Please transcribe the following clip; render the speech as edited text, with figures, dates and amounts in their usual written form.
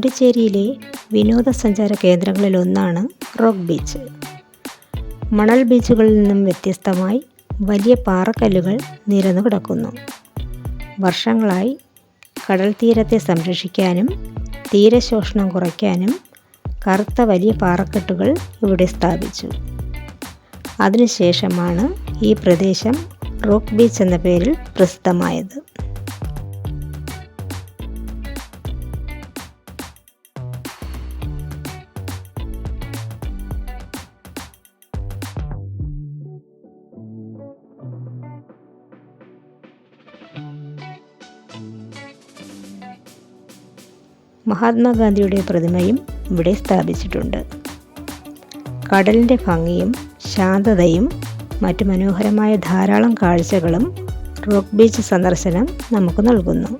പോണ്ടിച്ചേരിയിലെ വിനോദസഞ്ചാര കേന്ദ്രങ്ങളിലൊന്നാണ് rock beach. മണൽ ബീച്ചുകളിൽ നിന്നും വ്യത്യസ്തമായി വലിയ പാറക്കല്ലുകൾ നിരന്നു കിടക്കുന്നു. വർഷങ്ങളായി കടൽ തീരത്തെ സംരക്ഷിക്കാനും തീരശോഷണം കുറയ്ക്കാനും കറുത്ത വലിയ പാറക്കെട്ടുകൾ ഇവിടെ സ്ഥാപിച്ചു. അതിനുശേഷമാണ് ഈ പ്രദേശം റോക്ക് ബീച്ച് എന്ന പേരിൽ പ്രസിദ്ധമായത്. മഹാത്മാഗാന്ധിയുടെ പ്രതിമയും ഇവിടെ സ്ഥാപിച്ചിട്ടുണ്ട്. കടലിൻ്റെ ഭംഗിയും ശാന്തതയും മറ്റു മനോഹരമായ ധാരാളം കാഴ്ചകളും റോക്ക് ബീച്ച് സന്ദർശനം നമുക്ക് നൽകുന്നു.